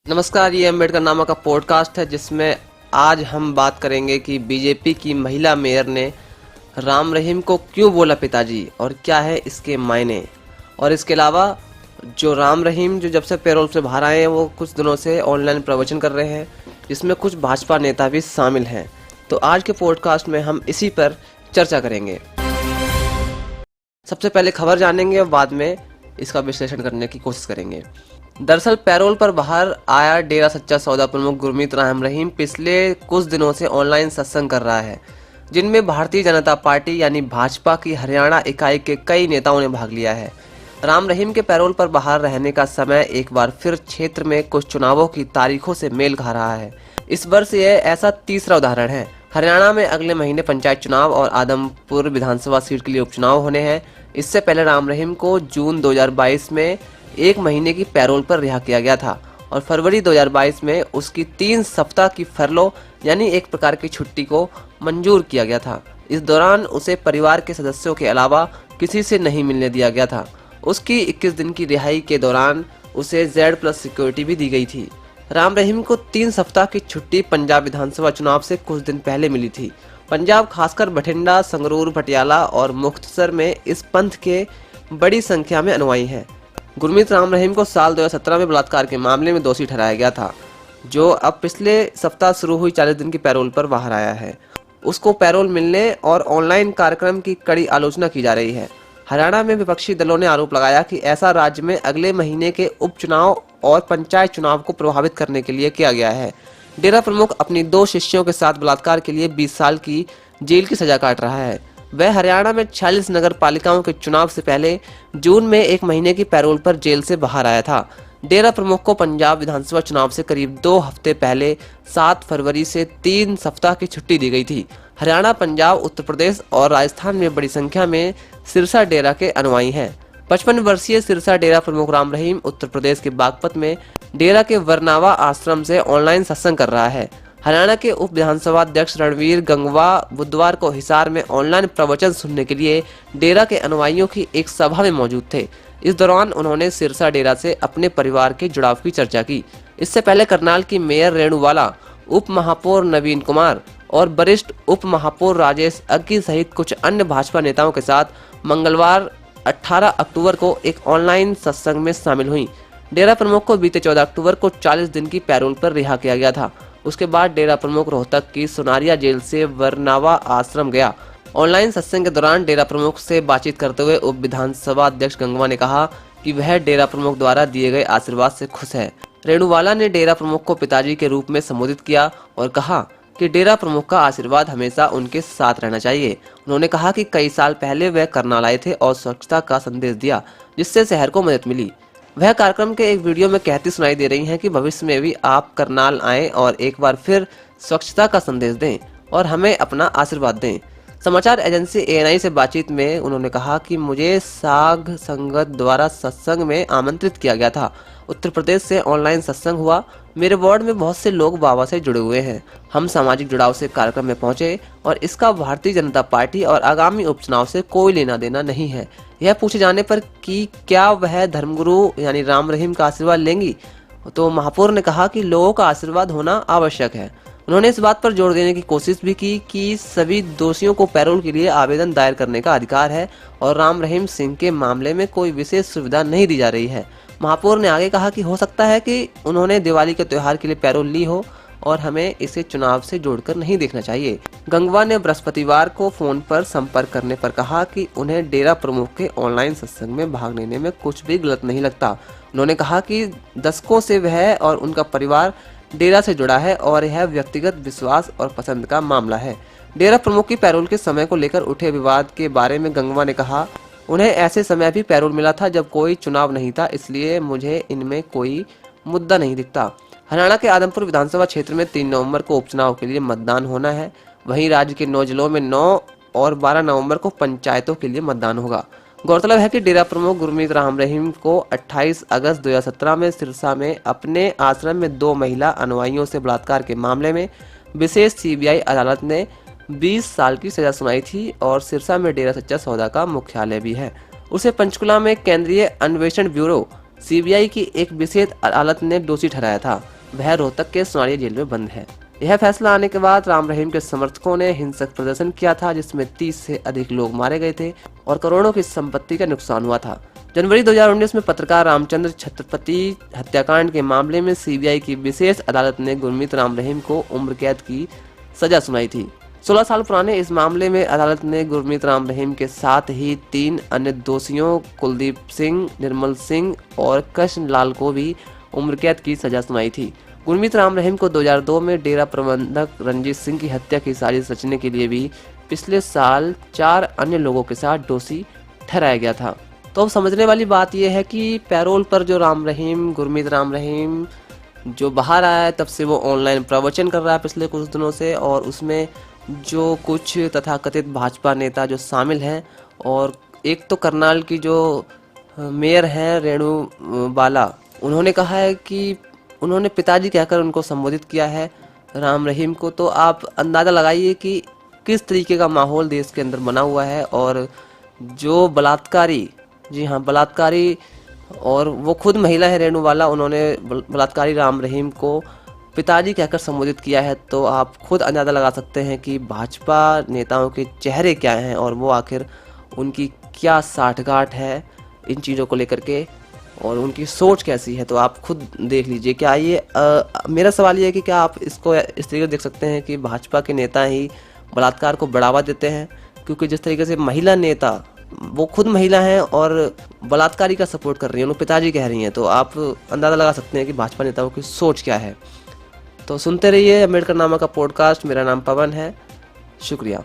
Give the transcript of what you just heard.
नमस्कार, ये अम्बेडकर नामा का पॉडकास्ट है जिसमें आज हम बात करेंगे कि बीजेपी की महिला मेयर ने राम रहीम को क्यों बोला पिताजी और क्या है इसके मायने। और इसके अलावा जो राम रहीम जो जब से पैरोल से बाहर आए हैं वो कुछ दिनों से ऑनलाइन प्रवचन कर रहे हैं जिसमें कुछ भाजपा नेता भी शामिल हैं। तो आज के पॉडकास्ट में हम इसी पर चर्चा करेंगे। सबसे पहले खबर जानेंगे और बाद में इसका विश्लेषण करने की कोशिश करेंगे। दरअसल पैरोल पर बाहर आया डेरा सच्चा सौदा प्रमुख गुरमीत राम रहीम पिछले कुछ दिनों से ऑनलाइन सत्संग कर रहा है, जिनमें भारतीय जनता पार्टी यानी भाजपा की हरियाणा इकाई के कई नेताओं ने भाग लिया है। राम रहीम के पैरोल पर बाहर रहने का समय एक बार फिर क्षेत्र में कुछ चुनावों की तारीखों से मेल खा रहा है। इस वर्ष यह ऐसा तीसरा उदाहरण है। हरियाणा में अगले महीने पंचायत चुनाव और आदमपुर विधानसभा सीट के लिए उपचुनाव होने हैं। इससे पहले राम रहीम को जून 2022 में एक महीने की पैरोल पर रिहा किया गया था और फरवरी 2022 में उसकी 3 सप्ताह की फरलो यानी एक प्रकार की छुट्टी को मंजूर किया गया था। इस दौरान उसे परिवार के सदस्यों के अलावा किसी से नहीं मिलने दिया गया था। उसकी 21 दिन की रिहाई के दौरान उसे Z+ सिक्योरिटी भी दी गई थी। राम रहीम को 3 सप्ताह की छुट्टी पंजाब विधानसभा चुनाव से कुछ दिन पहले मिली थी। पंजाब खासकर बठिंडा, संगरूर, पटियाला और मुक्तसर में इस पंथ के बड़ी संख्या में अनुयायी हैं। गुरमीत राम रहीम को साल 2017 में बलात्कार के मामले में दोषी ठहराया गया था, जो अब पिछले सप्ताह शुरू हुई 40 दिन की पैरोल पर बाहर आया है। उसको पैरोल मिलने और ऑनलाइन कार्यक्रम की कड़ी आलोचना की जा रही है। हरियाणा में विपक्षी दलों ने आरोप लगाया कि ऐसा राज्य में अगले महीने के उपचुनाव और पंचायत चुनाव को प्रभावित करने के लिए किया गया है। डेरा प्रमुख अपनी 2 शिष्यों के साथ बलात्कार के लिए 20 साल की जेल की सजा काट रहा है। वह हरियाणा में 46 नगर पालिकाओं के चुनाव से पहले जून में 1 महीने की पैरोल पर जेल से बाहर आया था। डेरा प्रमुख को पंजाब विधानसभा चुनाव से करीब 2 हफ्ते पहले 7 फरवरी से 3 सप्ताह की छुट्टी दी गई थी। हरियाणा, पंजाब, उत्तर प्रदेश और राजस्थान में बड़ी संख्या में सिरसा डेरा के अनुयायी हैं। 55 वर्षीय सिरसा डेरा प्रमुख राम रहीम उत्तर प्रदेश के बागपत में डेरा के वरनावा आश्रम से ऑनलाइन सत्संग कर रहा है। हरियाणा के उप विधानसभा अध्यक्ष रणवीर गंगवा बुधवार को हिसार में ऑनलाइन प्रवचन सुनने के लिए डेरा के अनुयायियों की एक सभा में मौजूद थे। इस दौरान उन्होंने सिरसा डेरा से अपने परिवार के जुड़ाव की चर्चा की। इससे पहले करनाल की मेयर रेणुवाला, उप महापौर नवीन कुमार और वरिष्ठ उप महापौर राजेश अग्गी सहित कुछ अन्य भाजपा नेताओं के साथ मंगलवार 18 अक्टूबर को एक ऑनलाइन सत्संग में शामिल हुई। डेरा प्रमुख को बीते 14 अक्टूबर को 40 दिन की पैरोल पर रिहा किया गया था। उसके बाद डेरा प्रमुख रोहतक की सुनारिया जेल से वरनावा आश्रम गया। ऑनलाइन सत्संग के दौरान डेरा प्रमुख से बातचीत करते हुए उप विधानसभा अध्यक्ष गंगवा ने कहा कि वह डेरा प्रमुख द्वारा दिए गए आशीर्वाद से खुश है। रेणुवाला ने डेरा प्रमुख को पिताजी के रूप में संबोधित किया और कहा कि डेरा प्रमुख का आशीर्वाद हमेशा उनके साथ रहना चाहिए। उन्होंने कहा कि कई साल पहले वह करनाल आए थे और स्वच्छता का संदेश दिया, जिससे शहर को मदद मिली। वह कार्यक्रम के एक वीडियो में कहती सुनाई दे रही हैं कि भविष्य में भी आप करनाल आएं और एक बार फिर स्वच्छता का संदेश दें और हमें अपना आशीर्वाद दें। समाचार एजेंसी ANI से बातचीत में उन्होंने कहा कि मुझे साग संगत द्वारा सत्संग में आमंत्रित किया गया था। उत्तर प्रदेश से ऑनलाइन सत्संग हुआ। मेरे वार्ड में बहुत से लोग बाबा से जुड़े हुए हैं। हम सामाजिक जुड़ाव से कार्यक्रम में पहुंचे और इसका भारतीय जनता पार्टी और आगामी उपचुनाव से कोई लेना देना नहीं है। यह पूछे जाने पर कि क्या वह धर्मगुरु यानी राम रहीम का आशीर्वाद लेंगी, तो महापौर ने कहा कि लोगों का आशीर्वाद होना आवश्यक है। उन्होंने इस बात पर जोर देने की कोशिश भी की कि सभी दोषियों को पैरोल के लिए आवेदन दायर करने का अधिकार है और राम रहीम सिंह के मामले में कोई विशेष सुविधा नहीं दी जा रही है। महापौर ने आगे कहा कि हो सकता है कि उन्होंने दिवाली के त्योहार के लिए पैरोल ली हो और हमें इसे चुनाव से जोड़कर नहीं देखना चाहिए। गंगवा ने बृहस्पतिवार को फोन पर संपर्क करने पर कहा कि उन्हें डेरा प्रमुख के ऑनलाइन सत्संग में भाग लेने में कुछ भी गलत नहीं लगता। उन्होंने कहा कि दशकों से वह और उनका परिवार डेरा से जुड़ा है और यह व्यक्तिगत विश्वास और पसंद का मामला है। डेरा प्रमुख की पैरोल के समय को लेकर उठे विवाद के बारे में गंगवा ने कहा, उन्हें ऐसे समय भी पैरोल मिला था जब कोई चुनाव नहीं था, इसलिए मुझे इनमें कोई मुद्दा नहीं दिखता। हरियाणा के आदमपुर विधानसभा क्षेत्र में 3 नवंबर को उपचुनाव के लिए मतदान होना है। वहीं राज्य के 9 जिलों में 9 और 12 नवंबर को पंचायतों के लिए मतदान होगा। गौरतलब है कि डेरा प्रमुख गुरमीत राम रहीम को 28 अगस्त 2017 में सिरसा में अपने आश्रम में 2 महिला अनुयायियों से बलात्कार के मामले में विशेष CBI अदालत ने 20 साल की सजा सुनाई थी और सिरसा में डेरा सच्चा सौदा का मुख्यालय भी है। उसे पंचकुला में केंद्रीय अन्वेषण ब्यूरो CBI की एक विशेष अदालत ने दोषी ठहराया था। वह रोहतक के सोनारिया जेल में बंद है। यह फैसला आने के बाद राम रहीम के समर्थकों ने हिंसक प्रदर्शन किया था, जिसमें 30 से अधिक लोग मारे गए थे और करोड़ों की संपत्ति का नुकसान हुआ था। जनवरी 2019 में पत्रकार रामचंद्र छत्रपति हत्याकांड के मामले में सीबीआई की विशेष अदालत ने गुरमीत राम रहीम को उम्र कैद की सजा सुनाई थी। 16 साल पुराने इस मामले में अदालत ने गुरमीत राम रहीम के साथ ही 3 अन्य दोषियों कुलदीप सिंह, निर्मल सिंह और कृष्ण लाल को भी उम्र कैद की सजा सुनाई थी। गुरमीत राम रहीम को 2002 में डेरा प्रबंधक रंजीत सिंह की हत्या की साजिश रचने के लिए भी पिछले साल 4 अन्य लोगों के साथ दोषी ठहराया गया था। तो अब समझने वाली बात यह है कि पैरोल पर जो गुरमीत राम रहीम जो बाहर आया है, तब से वो ऑनलाइन प्रवचन कर रहा है पिछले कुछ दिनों से, और उसमें जो कुछ तथाकथित भाजपा नेता जो शामिल हैं, और एक तो करनाल की जो मेयर हैं रेणु बाला, उन्होंने कहा है कि उन्होंने पिताजी कहकर उनको संबोधित किया है राम रहीम को। तो आप अंदाज़ा लगाइए कि किस तरीके का माहौल देश के अंदर बना हुआ है। और जो बलात्कारी, जी हाँ बलात्कारी, और वो खुद महिला है रेणु बाला, उन्होंने बलात्कारी राम रहीम को पिताजी कहकर संबोधित किया है। तो आप खुद अंदाज़ा लगा सकते हैं कि भाजपा नेताओं के चेहरे क्या हैं और वो आखिर उनकी क्या साठगांठ है इन चीज़ों को लेकर के, और उनकी सोच कैसी है। तो आप खुद देख लीजिए। क्या ये मेरा सवाल ये है कि क्या आप इसको इस तरीके से देख सकते हैं कि भाजपा के नेता ही बलात्कार को बढ़ावा देते हैं? क्योंकि जिस तरीके से महिला नेता, वो खुद महिला हैं और बलात्कारी का सपोर्ट कर रही हैं, उन्होंने पिताजी कह रही हैं, तो आप अंदाज़ा लगा सकते हैं कि भाजपा नेताओं की सोच क्या है। तो सुनते रहिए अम्बेडकर नामा का पॉडकास्ट। मेरा नाम पवन है। शुक्रिया।